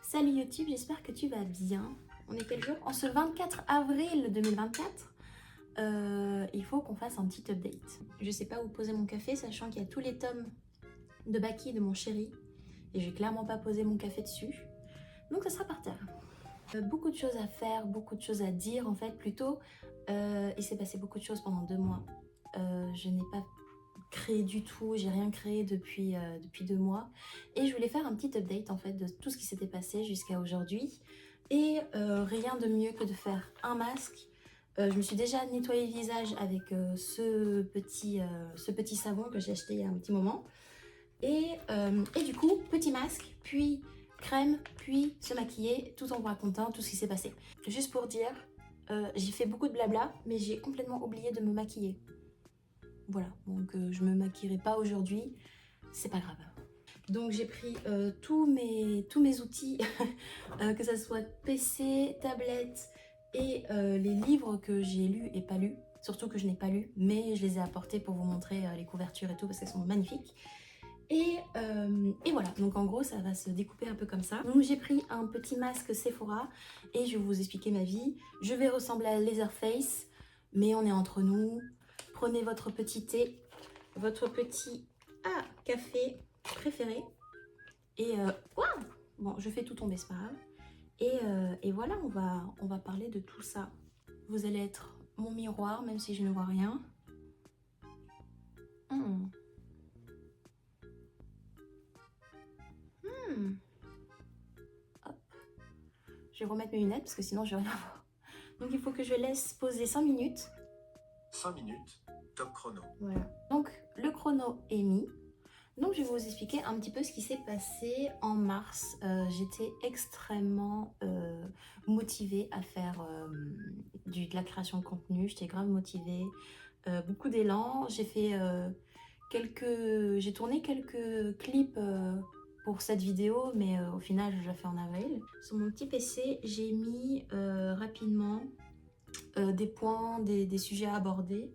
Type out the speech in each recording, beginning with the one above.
Salut YouTube, j'espère que tu vas bien. On est quel jour? En ce 24 avril 2024, il faut qu'on fasse un petit update. Je sais pas où poser mon café, sachant qu'il y a tous les tomes de Baki de mon chéri. Et j'ai clairement pas posé mon café dessus. Donc ça sera par terre. Beaucoup de choses à faire, beaucoup de choses à dire en fait plutôt. Il s'est passé beaucoup de choses pendant 2 mois. Je n'ai pas créé du tout, j'ai rien créé depuis 2 mois. Et je voulais faire un petit update en fait de tout ce qui s'était passé jusqu'à aujourd'hui. Et rien de mieux que de faire un masque. Je me suis déjà nettoyé le visage avec ce petit savon que j'ai acheté il y a un petit moment. Et du coup, petit masque, puis crème, puis se maquiller, tout en vous racontant tout ce qui s'est passé. Juste pour dire, j'ai fait beaucoup de blabla, mais j'ai complètement oublié de me maquiller. Voilà, donc je me maquillerai pas aujourd'hui, c'est pas grave. Donc j'ai pris tous mes outils, que ce soit PC, tablette et les livres que j'ai lus et pas lus. Surtout que je n'ai pas lu, mais je les ai apportés pour vous montrer les couvertures et tout parce qu'elles sont magnifiques. Et voilà, donc en gros ça va se découper un peu comme ça. Donc j'ai pris un petit masque Sephora et je vais vous expliquer ma vie. Je vais ressembler à Leatherface, mais on est entre nous. Prenez votre petit thé, votre petit café préféré. Et waouh, bon, je fais tout tomber, c'est pas grave. Et voilà, on va parler de tout ça. Vous allez être mon miroir, même si je ne vois rien. Hop. Je vais remettre mes lunettes parce que sinon je vais rien voir. Donc il faut que je laisse poser 5 minutes. 5 minutes, top chrono. Voilà. Donc le chrono est mis. Donc je vais vous expliquer un petit peu ce qui s'est passé en mars. J'étais extrêmement motivée à faire de la création de contenu. J'étais grave motivée, beaucoup d'élan. J'ai tourné quelques clips pour cette vidéo, mais au final je l'ai fait en avril. Sur mon petit PC, j'ai mis rapidement des points, des sujets à aborder.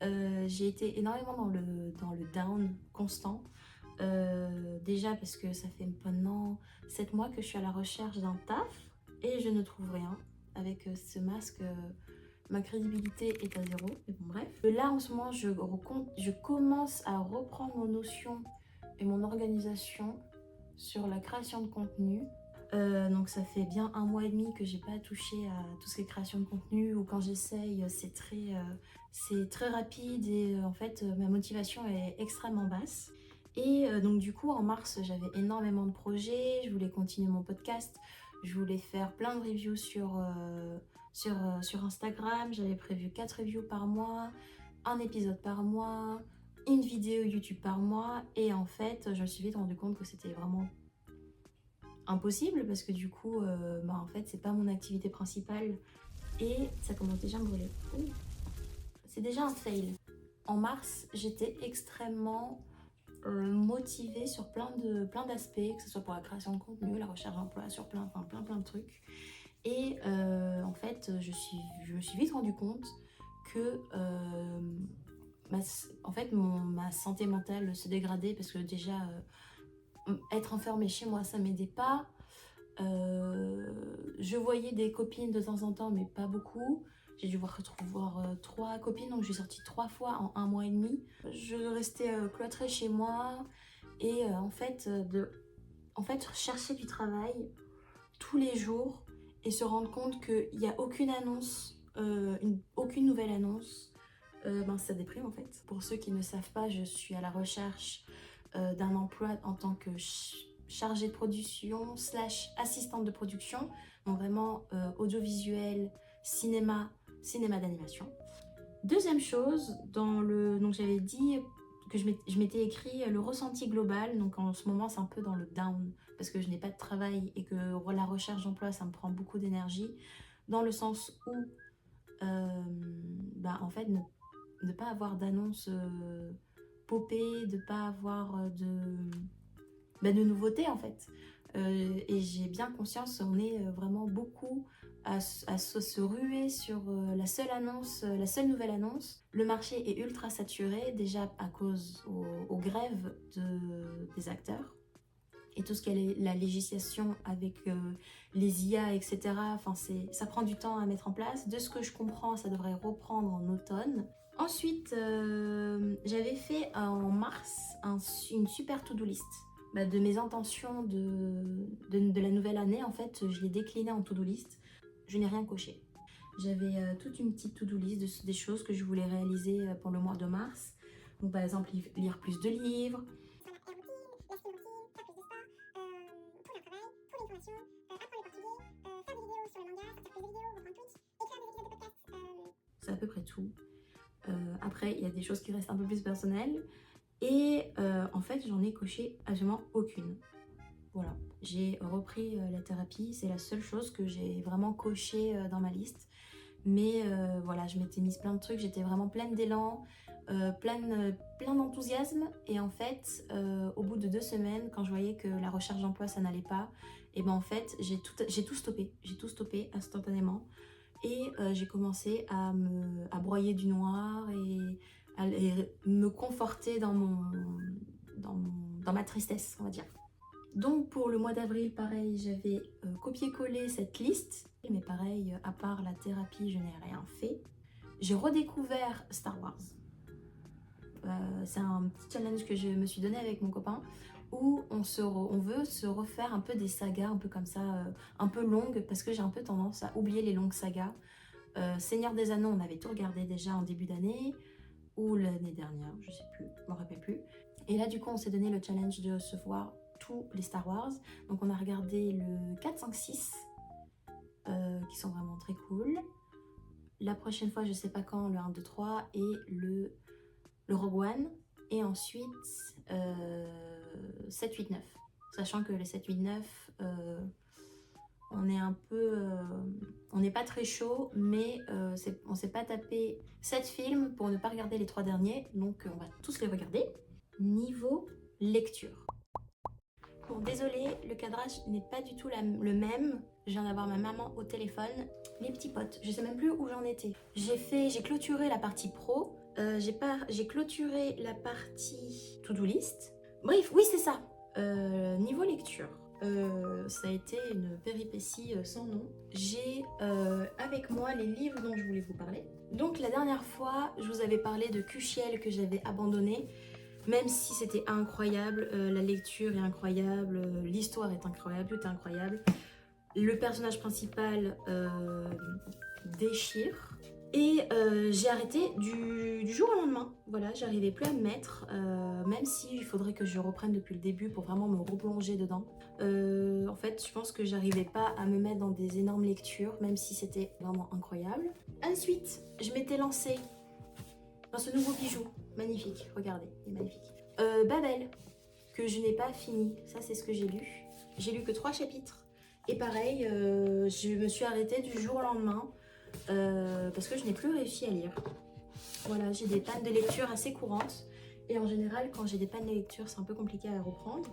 J'ai été énormément dans le down constant. Déjà parce que ça fait maintenant 7 mois que je suis à la recherche d'un taf et je ne trouve rien. Avec ce masque, ma crédibilité est à zéro. Mais bon, bref. Là en ce moment, je commence à reprendre nos notions et mon organisation sur la création de contenu. Donc ça fait bien 1 mois et demi que j'ai pas touché à tout ce qui est création de contenu, ou quand j'essaye c'est très rapide et en fait ma motivation est extrêmement basse. Et donc du coup en mars j'avais énormément de projets, je voulais continuer mon podcast, je voulais faire plein de reviews sur Instagram, j'avais prévu 4 reviews par mois, un épisode par mois, une vidéo YouTube par mois, et en fait je me suis vite rendu compte que c'était vraiment impossible parce que du coup en fait c'est pas mon activité principale et ça commence déjà à me brûler. C'est déjà un fail. En mars j'étais extrêmement motivée sur plein d'aspects, que ce soit pour la création de contenu, la recherche d'emploi, sur plein de trucs. Et en fait je me suis vite rendu compte que ma santé mentale se dégradait parce que déjà être enfermée chez moi, ça m'aidait pas. Je voyais des copines de temps en temps, mais pas beaucoup. J'ai dû voir 3 copines, donc je suis sortie 3 fois en 1 mois et demi. Je restais cloîtrée chez moi et en fait, chercher du travail tous les jours et se rendre compte qu'il n'y a aucune annonce, aucune nouvelle annonce, ça déprime en fait. Pour ceux qui ne savent pas, je suis à la recherche d'un emploi en tant que chargée de production slash assistante de production, donc vraiment audiovisuel, cinéma d'animation. Deuxième chose, donc j'avais dit que je m'étais écrit le ressenti global, donc en ce moment c'est un peu dans le down, parce que je n'ai pas de travail et que la recherche d'emploi ça me prend beaucoup d'énergie, dans le sens où en fait ne pas avoir d'annonce popée, de pas avoir de nouveautés en fait. Et j'ai bien conscience, on est vraiment beaucoup à se ruer sur la seule nouvelle annonce. Le marché est ultra saturé, déjà à cause aux grèves des acteurs. Et tout ce qui est la législation avec les IA, etc. Enfin, ça prend du temps à mettre en place. De ce que je comprends, ça devrait reprendre en automne. Ensuite, j'avais fait en mars une super to-do list. De mes intentions de la nouvelle année, en fait, je l'ai déclinée en to-do list. Je n'ai rien coché. J'avais toute une petite to-do list des choses que je voulais réaliser pour le mois de mars. Donc, par exemple, lire plus de livres. C'est à peu près tout. Après, il y a des choses qui restent un peu plus personnelles. Et en fait, j'en ai coché absolument aucune. Voilà, j'ai repris la thérapie, c'est la seule chose que j'ai vraiment coché dans ma liste. Mais voilà, je m'étais mise plein de trucs, j'étais vraiment pleine d'élan, plein d'enthousiasme. Et en fait, au bout de 2 semaines, quand je voyais que la recherche d'emploi, ça n'allait pas, et ben en fait, j'ai tout stoppé. J'ai tout stoppé instantanément. Et j'ai commencé à broyer du noir et à me conforter dans ma tristesse, on va dire. Donc pour le mois d'avril, pareil, j'avais copié-collé cette liste. Mais pareil, à part la thérapie, je n'ai rien fait. J'ai redécouvert Star Wars. C'est un petit challenge que je me suis donné avec mon copain où on veut se refaire un peu des sagas un peu comme ça, un peu longues, parce que j'ai un peu tendance à oublier les longues sagas. Seigneur des Anneaux, on avait tout regardé déjà en début d'année, ou l'année dernière, je sais plus, je m'en rappelle plus. Et là du coup on s'est donné le challenge de se voir tous les Star Wars. Donc on a regardé le 4, 5, 6, qui sont vraiment très cool. La prochaine fois, je sais pas quand, le 1, 2, 3 et le Rogue One. Et ensuite 7, 8, 9. Sachant que le 7, 8, 9, on est un peu... on n'est pas très chaud, mais on s'est pas tapé 7 films pour ne pas regarder les 3 derniers. Donc on va tous les regarder. Niveau lecture. Bon, désolée, le cadrage n'est pas du tout le même. Je viens d'avoir ma maman au téléphone. Les petits potes, je sais même plus où j'en étais. J'ai clôturé la partie pro. J'ai clôturé la partie to-do list. Bref, oui, c'est ça. Niveau lecture, ça a été une péripétie sans nom. J'ai avec moi les livres dont je voulais vous parler. Donc la dernière fois, je vous avais parlé de Kushiel que j'avais abandonné. Même si c'était incroyable, la lecture est incroyable, l'histoire est incroyable, tout est incroyable. Le personnage principal déchire. Et j'ai arrêté du jour au lendemain. Voilà, j'arrivais plus à me mettre, même s'il faudrait que je reprenne depuis le début pour vraiment me replonger dedans. En fait, je pense que j'arrivais pas à me mettre dans des énormes lectures, même si c'était vraiment incroyable. Ensuite, je m'étais lancée dans ce nouveau bijou. Magnifique, regardez, il est magnifique. Babel, que je n'ai pas fini, ça c'est ce que j'ai lu. J'ai lu que 3 chapitres. Et pareil, je me suis arrêtée du jour au lendemain parce que je n'ai plus réussi à lire. Voilà, j'ai des pannes de lecture assez courantes. Et en général, quand j'ai des pannes de lecture, c'est un peu compliqué à reprendre.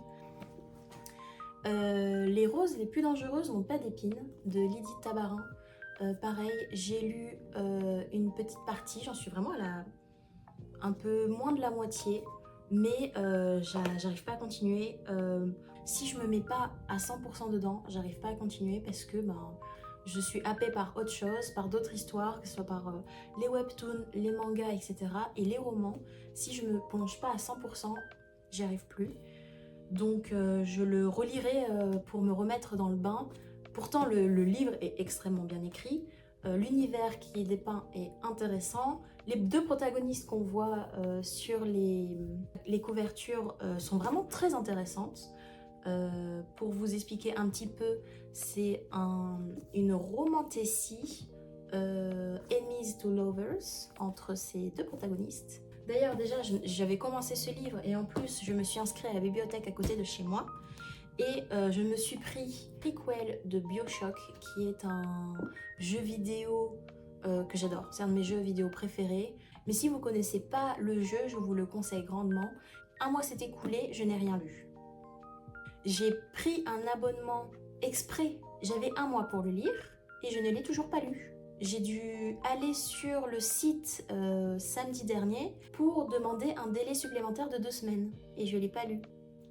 Les roses les plus dangereuses n'ont pas d'épines, de Lydie Tabarin. Pareil, j'ai lu une petite partie, j'en suis vraiment à un peu moins de la moitié, mais j'arrive pas à continuer. Si je me mets pas à 100% dedans, j'arrive pas à continuer parce que je suis happée par autre chose, par d'autres histoires, que ce soit par les webtoons, les mangas, etc. Et les romans, si je me plonge pas à 100%, j'y arrive plus. Donc je le relirai pour me remettre dans le bain. Pourtant le livre est extrêmement bien écrit. L'univers qui est dépeint est intéressant. Les 2 protagonistes qu'on voit sur les couvertures sont vraiment très intéressantes. Pour vous expliquer un petit peu, c'est une romantasy enemies to lovers entre ces deux protagonistes. D'ailleurs, déjà, j'avais commencé ce livre et en plus, je me suis inscrite à la bibliothèque à côté de chez moi. Et je me suis pris Prequel de BioShock, qui est un jeu vidéo que j'adore. C'est un de mes jeux vidéo préférés. Mais si vous ne connaissez pas le jeu, je vous le conseille grandement. Un mois s'est écoulé, je n'ai rien lu. J'ai pris un abonnement exprès. J'avais un mois pour le lire et je ne l'ai toujours pas lu. J'ai dû aller sur le site samedi dernier pour demander un délai supplémentaire de 2 semaines. Et je ne l'ai pas lu.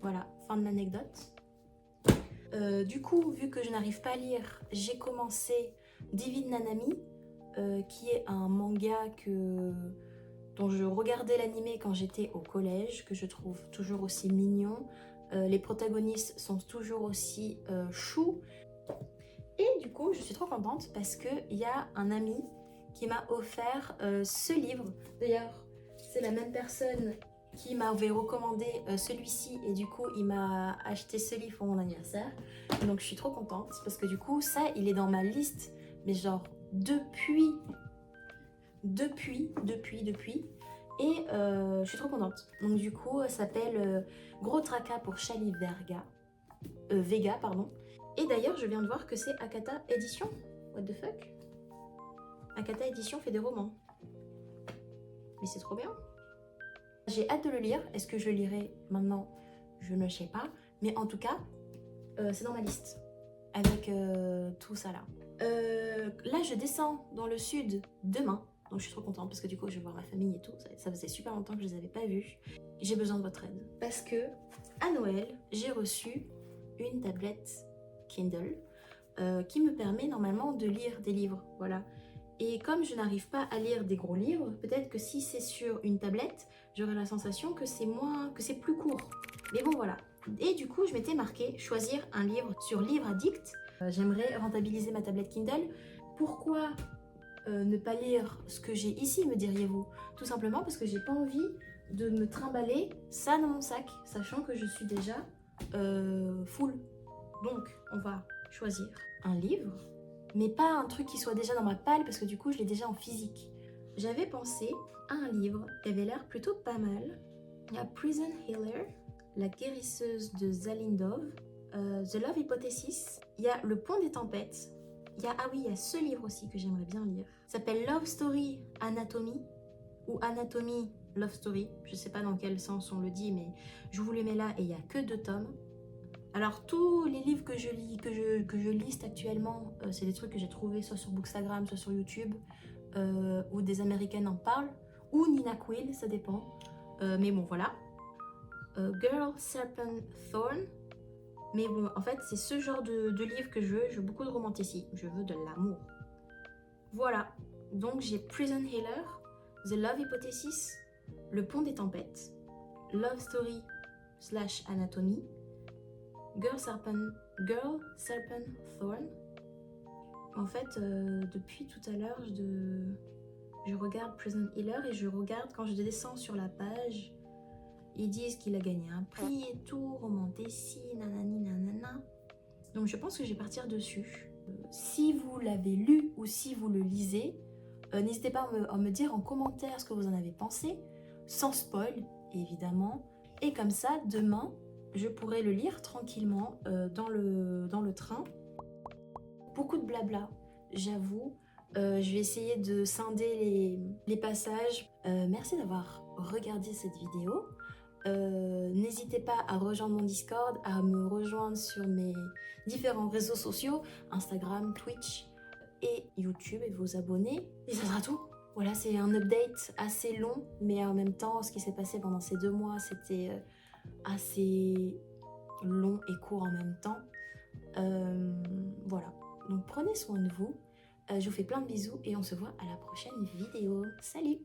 Voilà, fin de l'anecdote. Du coup, vu que je n'arrive pas à lire, j'ai commencé Divine Nanami, qui est un manga dont je regardais l'animé quand j'étais au collège, que je trouve toujours aussi mignon. Les protagonistes sont toujours aussi choux. Et du coup, je suis trop contente parce qu'il y a un ami qui m'a offert ce livre. D'ailleurs, c'est la même personne qui m'avait recommandé celui-ci et du coup, il m'a acheté ce livre pour mon anniversaire. Donc, je suis trop contente parce que du coup, ça, il est dans ma liste, mais genre depuis. Et je suis trop contente. Donc, du coup, ça s'appelle Gros Tracas pour Chali Vega, pardon. Et d'ailleurs, je viens de voir que c'est Akata Édition. What the fuck? Akata Édition fait des romans. Mais c'est trop bien. J'ai hâte de le lire. Est-ce que je le lirai maintenant? Je ne sais pas. Mais en tout cas, c'est dans ma liste. Avec tout ça là. Là, je descends dans le sud demain. Donc je suis trop contente parce que du coup, je vais voir ma famille et tout. Ça faisait super longtemps que je les avais pas vus. J'ai besoin de votre aide. Parce que à Noël, j'ai reçu une tablette Kindle qui me permet normalement de lire des livres, voilà. Et comme je n'arrive pas à lire des gros livres, peut-être que si c'est sur une tablette, j'aurai la sensation que c'est plus court. Mais bon, voilà. Et du coup, je m'étais marqué choisir un livre sur Livre Addict. J'aimerais rentabiliser ma tablette Kindle. Pourquoi ne pas lire ce que j'ai ici, me diriez-vous? Tout simplement parce que j'ai pas envie de me trimballer ça dans mon sac, sachant que je suis déjà full. Donc, on va choisir un livre, mais pas un truc qui soit déjà dans ma palle, parce que du coup, je l'ai déjà en physique. J'avais pensé à un livre qui avait l'air plutôt pas mal. Il y a Prison Healer, la guérisseuse de Zalindov, The Love Hypothesis. Il y a Le Pont des Tempêtes. Il y a ce livre aussi que j'aimerais bien lire. Ça s'appelle Love Story Anatomy, ou Anatomy Love Story. Je sais pas dans quel sens on le dit, mais je vous le mets là et il y a que 2 tomes. Alors tous les livres que je lis, que je liste actuellement, c'est des trucs que j'ai trouvés soit sur Bookstagram, soit sur YouTube, où des Américaines en parlent, ou Nina Quill, ça dépend. Mais bon, voilà. Girl, Serpent, Thorn. Mais bon, en fait, c'est ce genre de livre que je veux beaucoup de romanticisme, je veux de l'amour. Voilà, donc j'ai Prison Healer, The Love Hypothesis, Le Pont des Tempêtes, Love Story / Anatomy, Girl, Serpent, Thorn. En fait, depuis tout à l'heure, je regarde Prison Healer et je regarde quand je descends sur la page. Ils disent qu'il a gagné un prix et tout, romantasy, nanani nanana. Donc je pense que je vais partir dessus. Si vous l'avez lu ou si vous le lisez, n'hésitez pas à me dire en commentaire ce que vous en avez pensé, sans spoil, évidemment. Et comme ça, demain, je pourrai le lire tranquillement dans le train. Beaucoup de blabla, j'avoue. Je vais essayer de scinder les passages. Merci d'avoir regardé cette vidéo. N'hésitez pas à rejoindre mon Discord, à me rejoindre sur mes différents réseaux sociaux, Instagram, Twitch et YouTube, et vous abonner. Et ça sera tout. Voilà, c'est un update assez long, mais en même temps, ce qui s'est passé pendant ces 2 mois, c'était assez long et court en même temps. Voilà, donc prenez soin de vous. Je vous fais plein de bisous et on se voit à la prochaine vidéo. Salut!